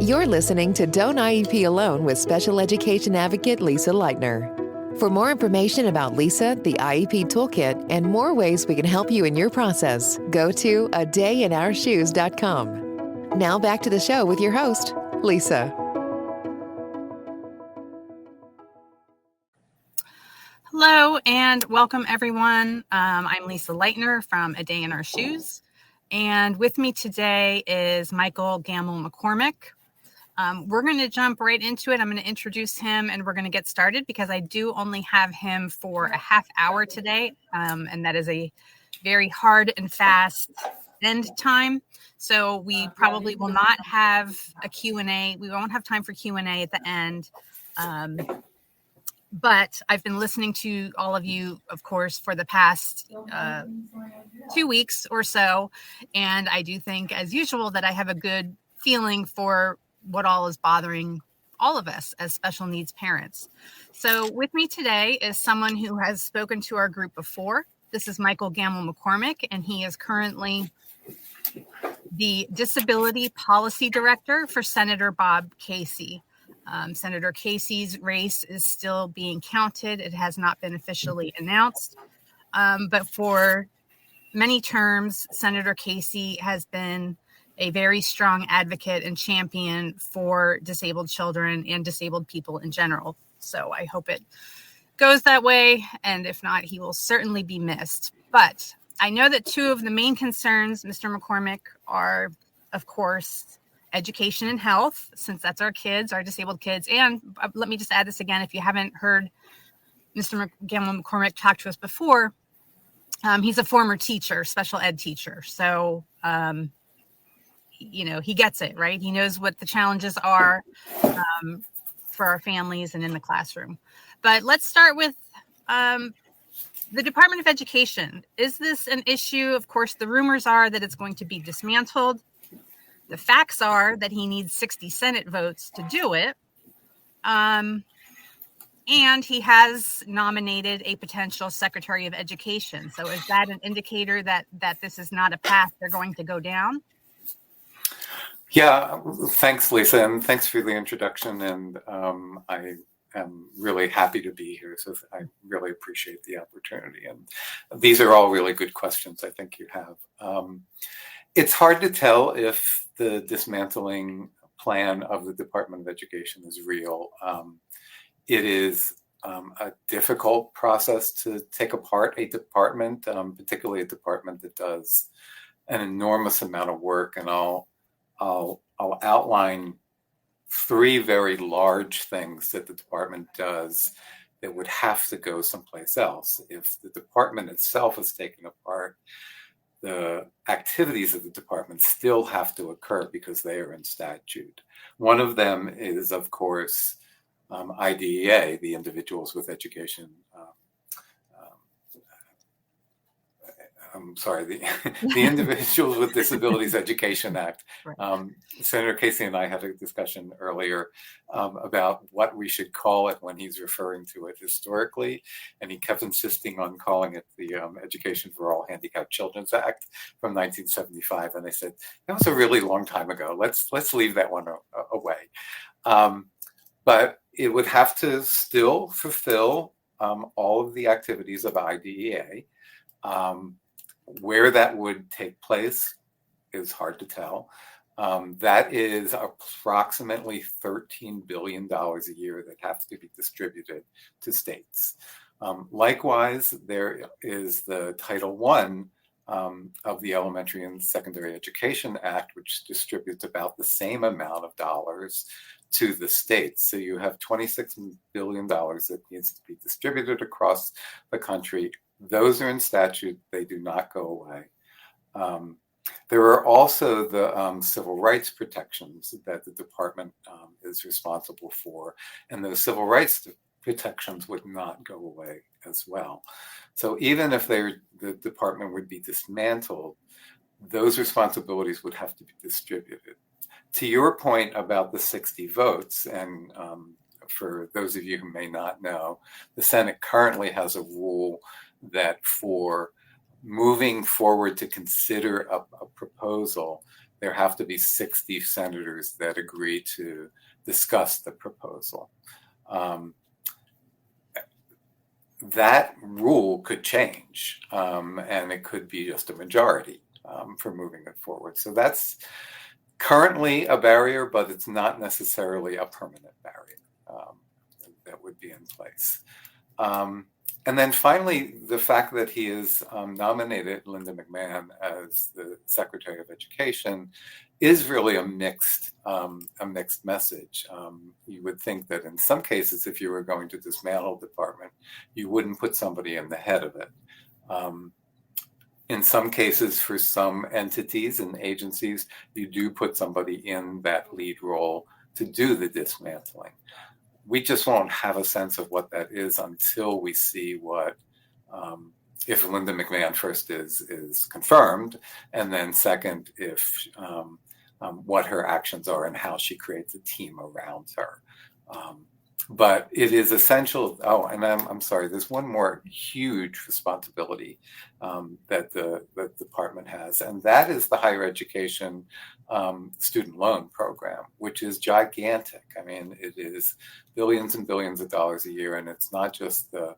You're listening to Don't IEP Alone with Special Education Advocate Lisa Lightner. For more information about Lisa, the IEP Toolkit, and more ways we can help you in your process, go to adayinourshoes.com. Now back to the show with your host, Lisa. Hello and welcome everyone. I'm Lisa Lightner from A Day in Our Shoes. And with me today is Michael Gamel-McCormick. We're going to jump right into it. I'm going to introduce him and we're going to get started because I do only have him for a half hour today. And that is a very hard and fast end time. So we probably will not have a Q&A. We won't have time for Q&A at the end. But I've been listening to all of you, of course, for the past 2 weeks or so. And I do think, as usual, that I have a good feeling for what all is bothering all of us as special needs parents. So with me today is someone who has spoken to our group before. This is Michael Gamel-McCormick, and he is currently the Disability Policy Director for Senator Bob Casey. Senator Casey's race is still being counted. It has not been officially announced. But for many terms, Senator Casey has been a very strong advocate and champion for disabled children and disabled people in general. So I hope it goes that way. And if not, he will certainly be missed. But I know that two of the main concerns, Mr. McCormick, are, of course, education and health, since that's our kids, our disabled kids. And let me just add this again. If you haven't heard Mr. Gamel-McCormick talk to us before, he's a former teacher, special ed teacher. So, he gets it, right? He knows what the challenges are for our families and in the classroom. But let's start with the Department of Education. Is this an issue? Of course, the rumors are that it's going to be dismantled. The facts are that he needs 60 Senate votes to do it. And he has nominated a potential Secretary of Education. So is that an indicator that this is not a path they're going to go down? Yeah, thanks, Lisa, and thanks for the introduction. And I am really happy to be here. So I really appreciate the opportunity. And these are all really good questions I think you have. It's hard to tell if the dismantling plan of the Department of Education is real. It is a difficult process to take apart a department, particularly a department that does an enormous amount of work. And I'll outline three very large things that the department does that would have to go someplace else. If the department itself is taken apart, the activities of the department still have to occur because they are in statute. One of them is, of course, IDEA, the Individuals with Education. The Individuals with Disabilities Education Act. Senator Casey and I had a discussion earlier about what we should call it when he's referring to it historically, and he kept insisting on calling it the Education for All Handicapped Children's Act from 1975. And I said, that was a really long time ago. Let's leave that one away. But it would have to still fulfill all of the activities of IDEA. Where that would take place is hard to tell. That is approximately $13 billion a year that has to be distributed to states. Likewise, there is the Title I of the Elementary and Secondary Education Act, which distributes about the same amount of dollars to the states. So you have $26 billion that needs to be distributed across the country. Those are in statute. They do not go away. There are also the civil rights protections that the department is responsible for, and those civil rights protections would not go away as well. So even if the department would be dismantled, those responsibilities would have to be distributed. To your point about the 60 votes, and for those of you who may not know, the Senate currently has a rule that for moving forward to consider a proposal, there have to be 60 senators that agree to discuss the proposal. That rule could change, and it could be just a majority for moving it forward. So that's currently a barrier, but it's not necessarily a permanent barrier that would be in place. And then finally, the fact that he has nominated Linda McMahon as the Secretary of Education is really a mixed message. You would think that in some cases, if you were going to dismantle the department, you wouldn't put somebody in the head of it. In some cases, for some entities and agencies, you do put somebody in that lead role to do the dismantling. We just won't have a sense of what that is until we see what, if Linda McMahon first is confirmed, and then second, if what her actions are and how she creates a team around her. But it is essential. Oh, and I'm sorry, there's one more huge responsibility that the department has, and that is the higher education student loan program, which is gigantic. I mean, it is billions and billions of dollars a year, and it's not just the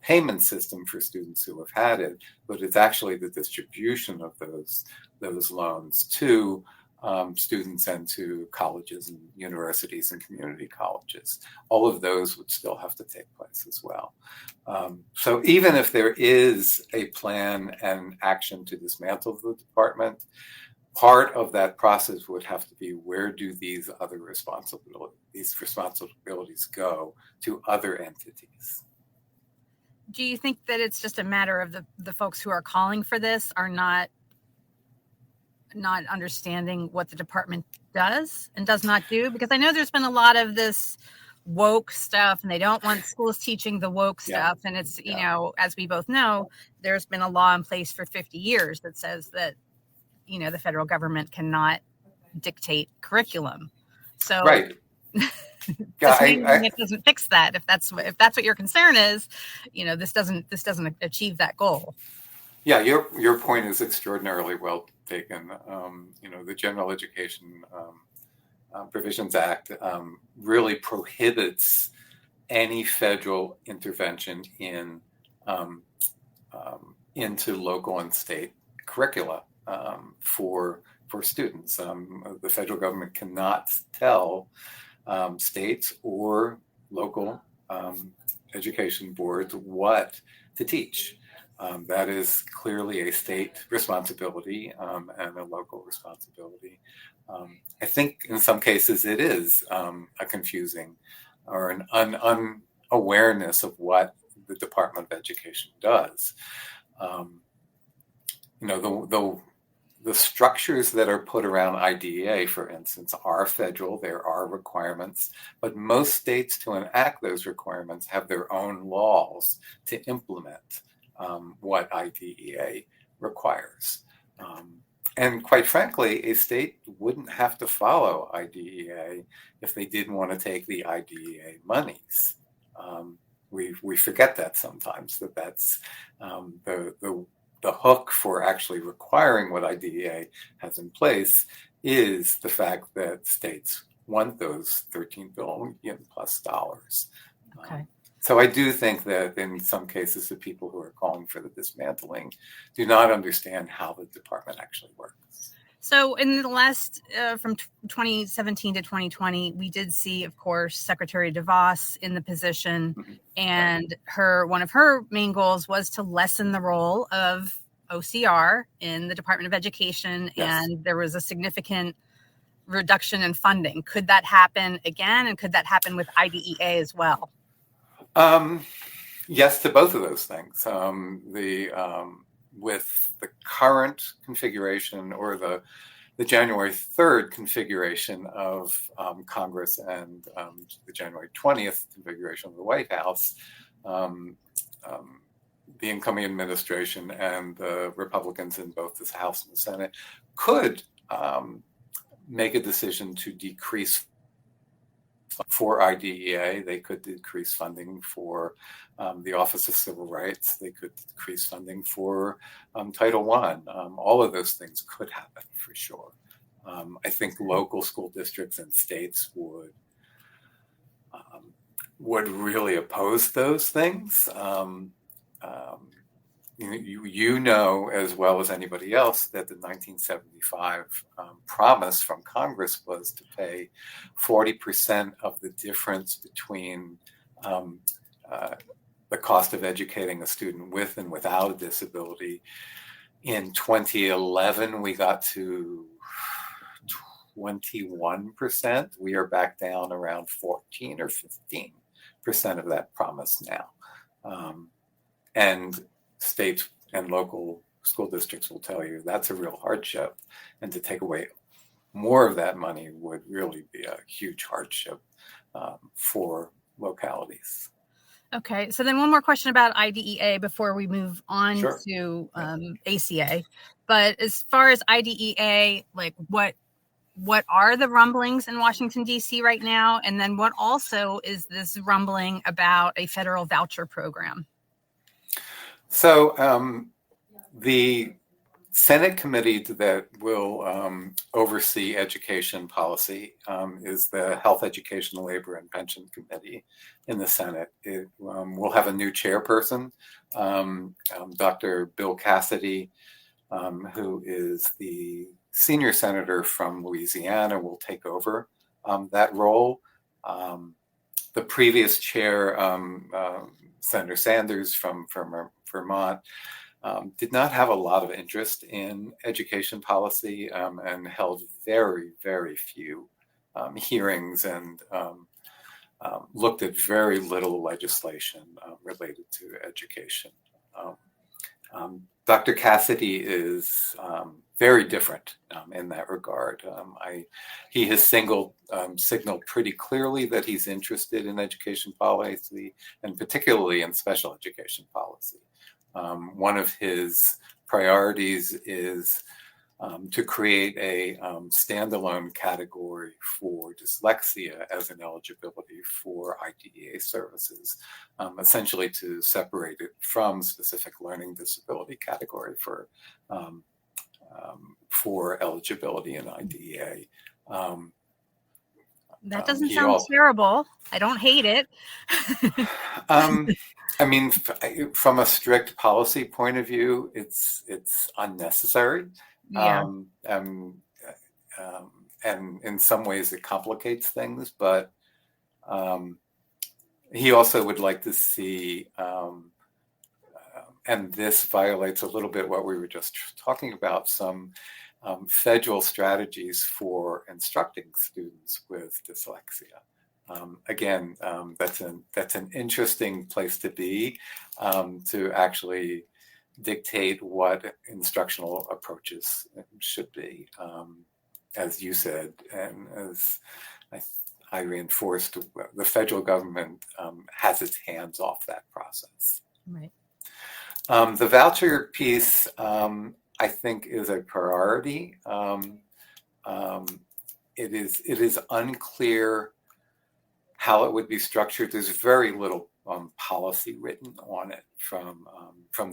payment system for students who have had it, but it's actually the distribution of those loans to students and to colleges and universities and community colleges. All of those would still have to take place as well. So even if there is a plan and action to dismantle the department, part of that process would have to be, where do these other responsibilities go to other entities? Do you think that it's just a matter of the folks who are calling for this are not understanding what the department does and does not do? Because I know there's been a lot of this woke stuff, and they don't want schools teaching the woke stuff. And it's, you know, as we both know, there's been a law in place for 50 years that says that, you know, the federal government cannot dictate curriculum. So right. It doesn't fix that. If that's what your concern is, you know, this doesn't achieve that goal. Yeah, your point is extraordinarily well taken. You know, the General Education Provisions Act really prohibits any federal intervention into local and state curricula for students. The federal government cannot tell states or local education boards what to teach. That is clearly a state responsibility and a local responsibility. I think in some cases it is a confusing or an unawareness of what the Department of Education does. You know, the structures that are put around IDEA, for instance, are federal. There are requirements, but most states, to enact those requirements, have their own laws to implement what IDEA requires. And quite frankly, a state wouldn't have to follow IDEA if they didn't want to take the IDEA monies. We forget that sometimes, that's the hook for actually requiring what IDEA has in place is the fact that states want those $13 billion plus dollars. Okay. So I do think that in some cases, the people who are calling for the dismantling do not understand how the department actually works. So in the last, from 2017 to 2020, we did see, of course, Secretary DeVos in the position, and one of her main goals was to lessen the role of OCR in the Department of Education, and there was a significant reduction in funding. Could that happen again, and could that happen with IDEA as well? Yes to both of those things. With the current configuration or the January 3rd configuration of Congress and the January 20th configuration of the White House, the incoming administration and the Republicans in both the House and the Senate could make a decision to decrease for IDEA. They could decrease funding for the Office of Civil Rights. They could decrease funding for Title I. All of those things could happen for sure. I think local school districts and states would really oppose those things. You know as well as anybody else that the 1975 promise from Congress was to pay 40% of the difference between the cost of educating a student with and without a disability. In 2011, we got to 21%. We are back down around 14 or 15% of that promise now. And states and local school districts will tell you that's a real hardship. And to take away more of that money would really be a huge hardship for localities. Okay, so then one more question about IDEA before we move on Sure. to ACA. But as far as IDEA, like what are the rumblings in Washington, D.C. right now? And then what also is this rumbling about a federal voucher program? So the Senate committee that will oversee education policy is the Health, Education, Labor, and Pension Committee in the Senate. It will have a new chairperson, Dr. Bill Cassidy, who is the senior senator from Louisiana, will take over that role. The previous chair, Senator Sanders from Vermont, did not have a lot of interest in education policy and held very, very few hearings and looked at very little legislation related to education. Dr. Cassidy is very different in that regard. He has signaled pretty clearly that he's interested in education policy, and particularly in special education policy. One of his priorities is to create a standalone category for dyslexia as an eligibility for IDEA services, essentially to separate it from specific learning disability category for eligibility in IDEA. That doesn't sound terrible. I don't hate it. I mean, from a strict policy point of view, it's unnecessary. Yeah. And in some ways it complicates things, but he also would like to see, and this violates a little bit what we were just talking about, some federal strategies for instructing students with dyslexia. Again, that's an interesting place to be, to actually dictate what instructional approaches should be. As you said, and as I reinforced, the federal government has its hands off that process. Right. The voucher piece, I think, is a priority. It is unclear how it would be structured. There's very little policy written on it from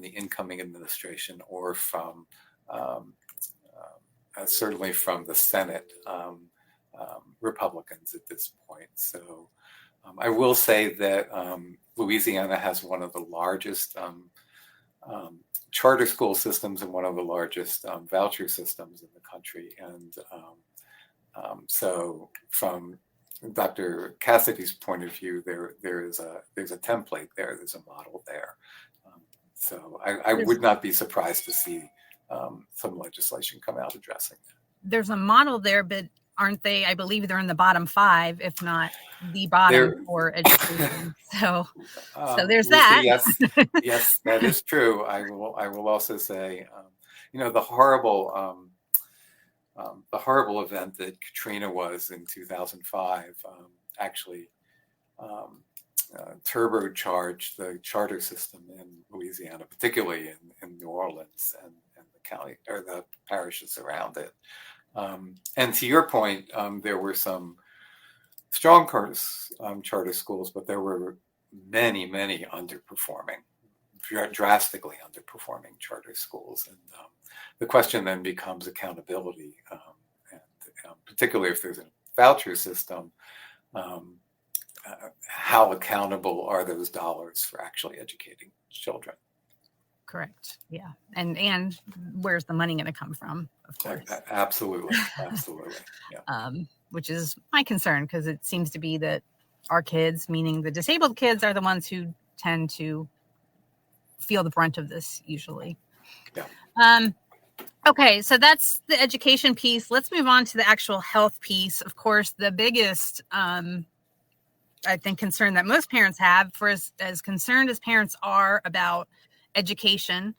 the incoming administration or from certainly from the Senate Republicans at this point. So I will say that Louisiana has one of the largest charter school systems and one of the largest voucher systems in the country. And so from Dr. Cassidy's point of view, there's a template there, there's a model there. So I would not be surprised to see some legislation come out addressing that. There's a model there, but aren't they? I believe they're in the bottom 5, if not the bottom for education. So there's that. Yes, that is true. I will also say, the horrible event that Katrina was in 2005 actually turbocharged the charter system in Louisiana, particularly in New Orleans and the county or the parishes around it. And to your point, there were some strong charter schools, but there were many underperforming, drastically underperforming charter schools. And the question then becomes accountability. And particularly if there's a voucher system, how accountable are those dollars for actually educating children? Correct. Yeah. And where's the money going to come from? Of course. Absolutely. Yeah. Which is my concern, because it seems to be that our kids, meaning the disabled kids, are the ones who tend to feel the brunt of this usually. Yeah. Okay. So that's the education piece. Let's move on to the actual health piece. Of course, the biggest, I think, concern that most parents have, for as concerned as parents are about education,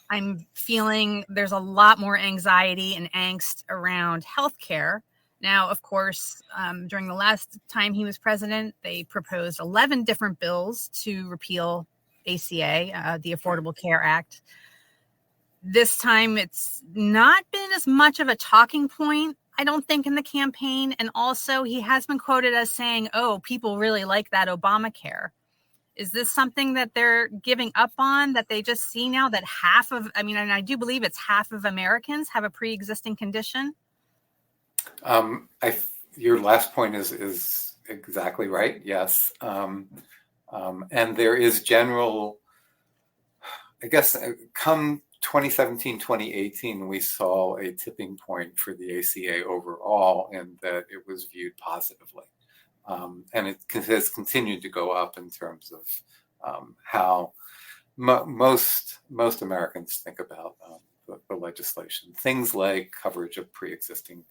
I'm feeling there's a lot more anxiety and angst around healthcare. Now, of course, during the last time he was president, they proposed 11 different bills to repeal ACA, the Affordable Care Act. This time, it's not been as much of a talking point, I don't think, in the campaign. And also, he has been quoted as saying, oh, people really like that Obamacare. Is this something that they're giving up on, that they just see now that and I do believe it's half of Americans have a pre-existing condition? Your last point is exactly right. Yes. And there is general, I guess, come 2017, 2018, we saw a tipping point for the ACA overall, and that it was viewed positively. And it has continued to go up in terms of how most Americans think about the legislation. Things like coverage of pre-existing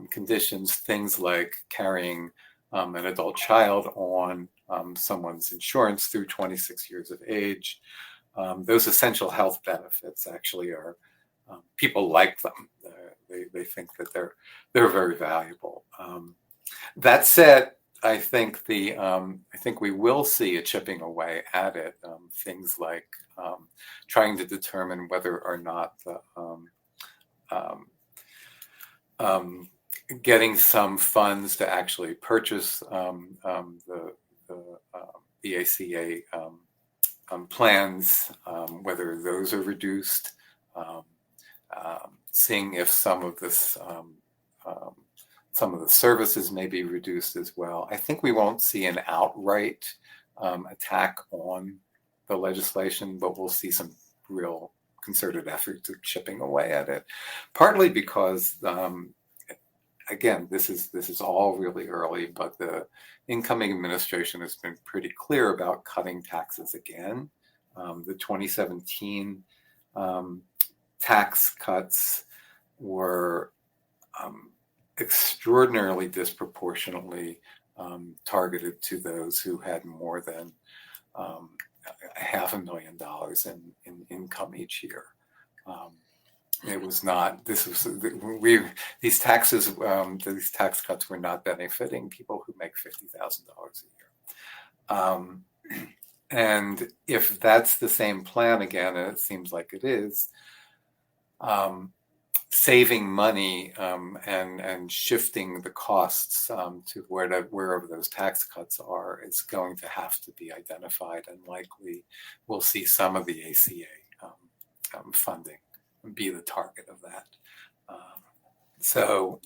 conditions, things like carrying an adult child on someone's insurance through 26 years of age. Those essential health benefits actually are, people like them. They think that they're very valuable. That said, I think we will see a chipping away at it. Things like trying to determine whether or not getting some funds to actually purchase the ACA plans, whether those are reduced, seeing if some of the services may be reduced as well. I think we won't see an outright attack on the legislation, but we'll see some real concerted efforts of chipping away at it. Partly because, again, this is all really early, but the incoming administration has been pretty clear about cutting taxes again. The 2017 tax cuts were extraordinarily disproportionately targeted to those who had more than $500,000 in income each year. It was not. These tax cuts were not benefiting people who make $50,000 a year. And if that's the same plan again, and it seems like it is, saving money and shifting the costs to wherever those tax cuts are, it's going to have to be identified, and likely we'll see some of the ACA funding be the target of that. So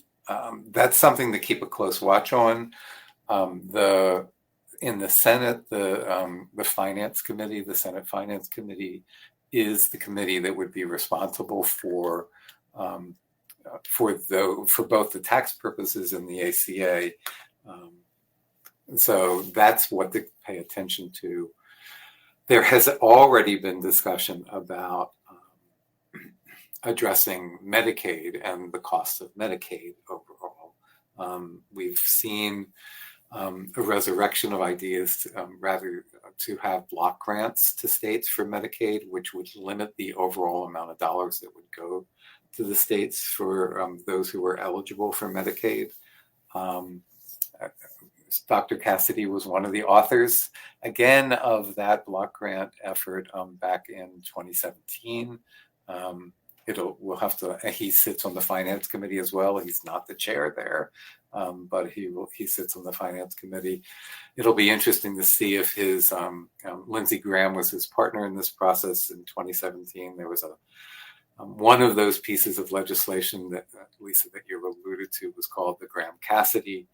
that's something to keep a close watch on. In the Senate, the Finance Committee, the Senate Finance Committee, is the committee that would be responsible for both the tax purposes and the ACA. So that's what to pay attention to. There has already been discussion about addressing Medicaid and the costs of Medicaid overall. We've seen a resurrection of ideas to have block grants to states for Medicaid, which would limit the overall amount of dollars that would go to the states for those who were eligible for Medicaid. Dr. Cassidy was one of the authors, again, of that block grant effort back in 2017. He sits on the Finance Committee as well. He's not the chair there, but he sits on the Finance Committee. It'll be interesting to see if his Lindsey Graham was his partner in this process in 2017. There was one of those pieces of legislation that, Lisa, that you're alluding alluded to was called the Graham-Cassidy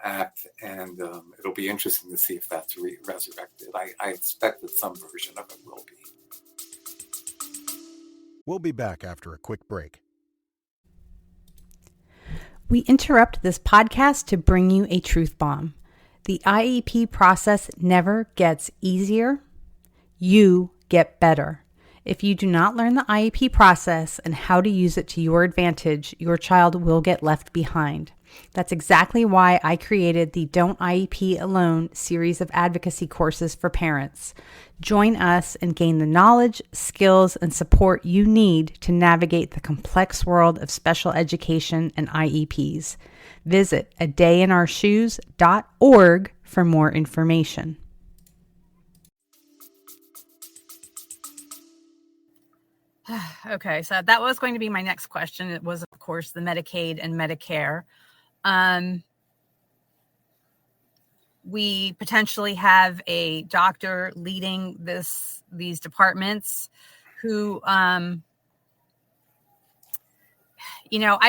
Act, and it'll be interesting to see if that's resurrected. I expect that some version of it will be. We'll be back after a quick break. We interrupt this podcast to bring you a truth bomb. The IEP process never gets easier. You get better. If you do not learn the IEP process and how to use it to your advantage, your child will get left behind. That's exactly why I created the Don't IEP Alone series of advocacy courses for parents. Join us and gain the knowledge, skills, and support you need to navigate the complex world of special education and IEPs. Visit adayinourshoes.org for more information. Okay, so that was going to be my next question. It was, of course, the Medicaid and Medicare. We potentially have a doctor leading these departments who, I'd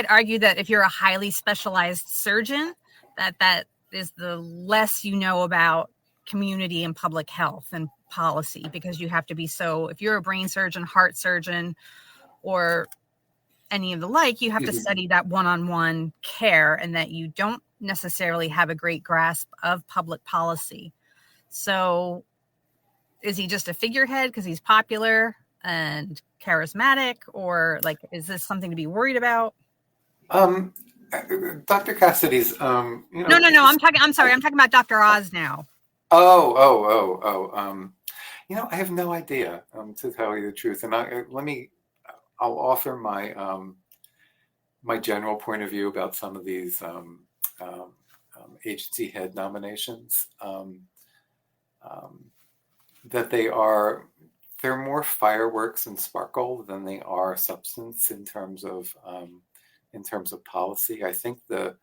argue that if you're a highly specialized surgeon, that is the less you know about community and public health and policy, because you have to be if you're a brain surgeon, heart surgeon, or any of the like, you have to study that one-on-one care, and that you don't necessarily have a great grasp of public policy. So is he just a figurehead because he's popular and charismatic, or is this something to be worried about? Dr. Cassidy's, No. I'm talking about Dr. Oz now. I have no idea, to tell you the truth. And I'll offer my general point of view about some of these agency head nominations. That they're more fireworks and sparkle than they are substance in terms of policy. I think the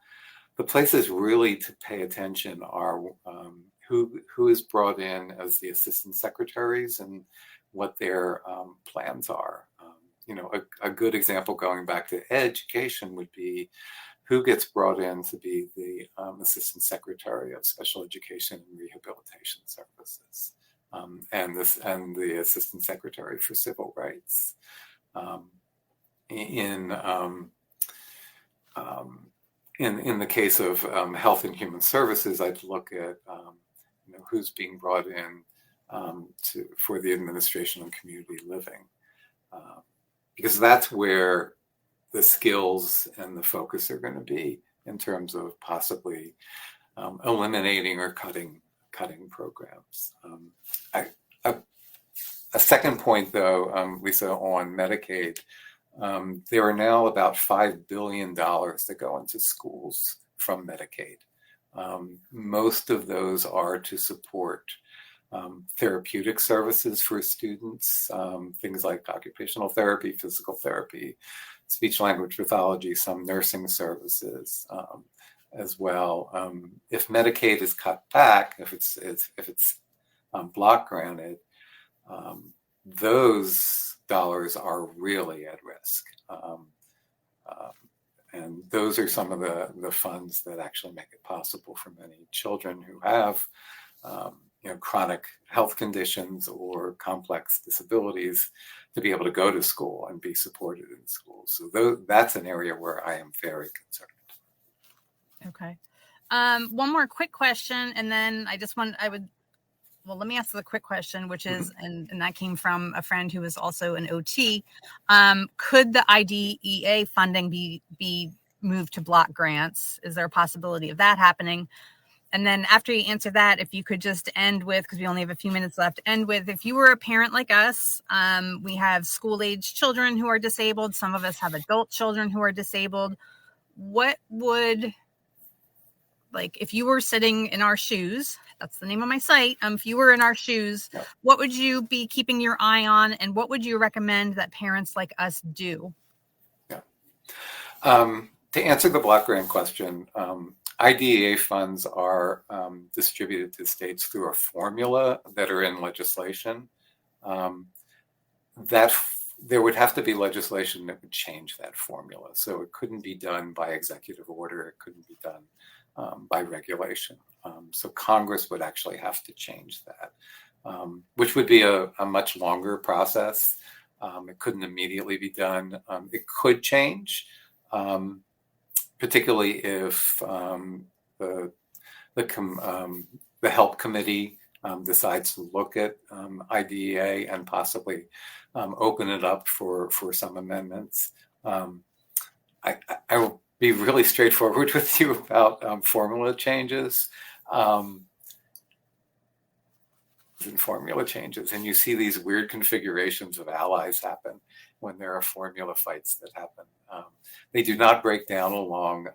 places really to pay attention are who is brought in as the assistant secretaries and what their plans are. A good example going back to education would be who gets brought in to be the assistant secretary of special education and rehabilitation services, and the assistant secretary for civil rights. In the case of health and human services, I'd look at who's being brought in for the administration of community living, because that's where the skills and the focus are going to be in terms of possibly eliminating or cutting programs. A second point, though, Lisa, on Medicaid, there are now about $5 billion that go into schools from Medicaid. Most of those are to support therapeutic services for students, things like occupational therapy, physical therapy, speech language pathology, some nursing services as well. If Medicaid is cut back, if it's block granted, those dollars are really at risk. And those are some of the funds that actually make it possible for many children who have chronic health conditions or complex disabilities to be able to go to school and be supported in school. So that's an area where I am very concerned. Okay. One more quick question, and then let me ask the quick question, which is, and that came from a friend who was also an OT. Could the IDEA funding be moved to block grants? Is there a possibility of that happening? And then after you answer that, if you could just end with, because we only have a few minutes left, if you were a parent like us, we have school-age children who are disabled. Some of us have adult children who are disabled. What would, if you were sitting in our shoes, that's the name of my site. If you were in our shoes, what would you be keeping your eye on, and what would you recommend that parents like us do? Yeah. To answer the block grant question, IDEA funds are distributed to states through a formula that are in legislation. That there would have to be legislation that would change that formula. So it couldn't be done by executive order. It couldn't be done by regulation. So Congress would actually have to change that, which would be a much longer process. It couldn't immediately be done. It could change, particularly if the help committee decides to look at IDEA and possibly open it up for some amendments. I will be really straightforward with you about formula changes. And formula changes, and you see these weird configurations of allies happen when there are formula fights that happen. They do not break down along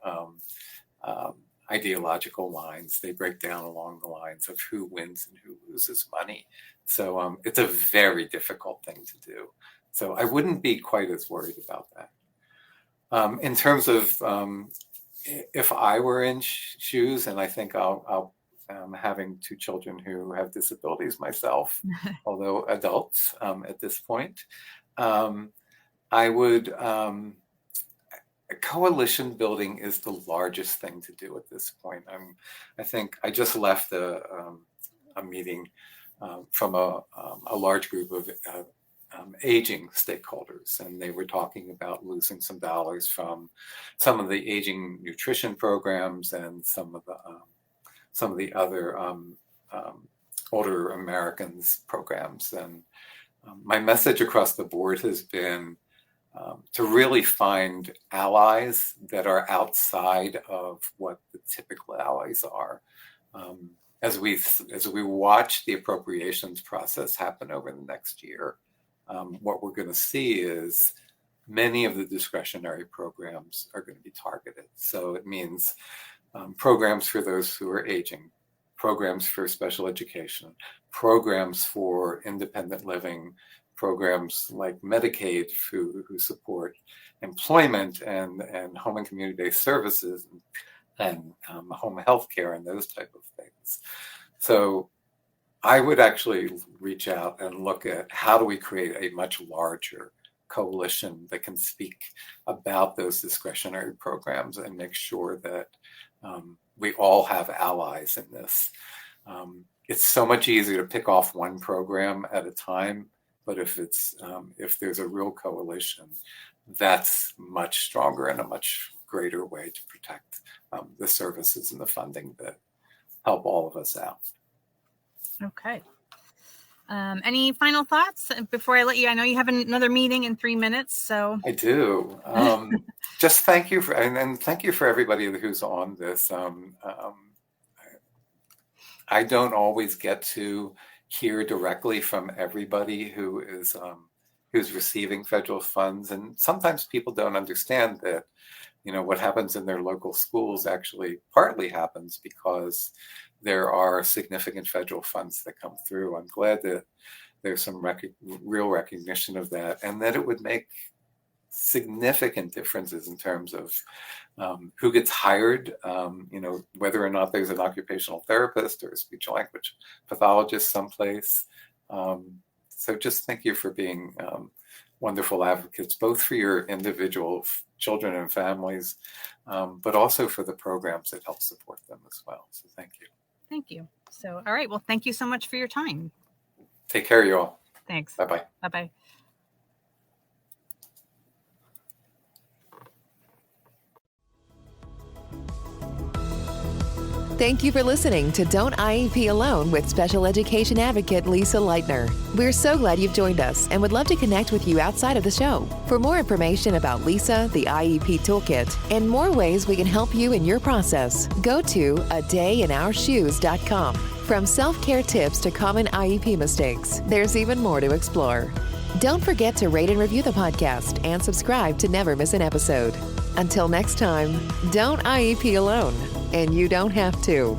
ideological lines. They break down along the lines of who wins and who loses money. So it's a very difficult thing to do. So I wouldn't be quite as worried about that. In terms of if I were in shoes, and I think I'll having two children who have disabilities myself, although adults at this point, I would, coalition building is the largest thing to do at this point. I think I just left a meeting from a large group of aging stakeholders, and they were talking about losing some dollars from some of the aging nutrition programs and some of the other older Americans programs. And my message across the board has been to really find allies that are outside of what the typical allies are. As we watch the appropriations process happen over the next year, what we're going to see is many of the discretionary programs are going to be targeted. So it means programs for those who are aging, programs for special education, programs for independent living, programs like Medicaid who support employment and home and community-based services and home health care and those type of things. So I would actually reach out and look at how do we create a much larger coalition that can speak about those discretionary programs and make sure that we all have allies in this. It's so much easier to pick off one program at a time, but if there's a real coalition, that's much stronger and a much greater way to protect the services and the funding that help all of us out. Okay. Any final thoughts before I let you? I know you have another meeting in 3 minutes, so I do. Just thank you and thank you for everybody who's on this. I don't always get to hear directly from everybody who's receiving federal funds, and sometimes people don't understand that, what happens in their local schools actually partly happens because there are significant federal funds that come through. I'm glad that there's some real recognition of that, and that it would make significant differences in terms of who gets hired, whether or not there's an occupational therapist or a speech language pathologist someplace. So just thank you for being wonderful advocates, both for your individual children and families, but also for the programs that help support them as well. So thank you. Thank you. So, all right. Well, thank you so much for your time. Take care, you all. Thanks. Bye-bye. Bye-bye. Thank you for listening to Don't IEP Alone with Special Education Advocate Lisa Lightner. We're so glad you've joined us and would love to connect with you outside of the show. For more information about Lisa, the IEP Toolkit, and more ways we can help you in your process, go to adayinourshoes.com. From self-care tips to common IEP mistakes, there's even more to explore. Don't forget to rate and review the podcast and subscribe to never miss an episode. Until next time, don't IEP alone, and you don't have to.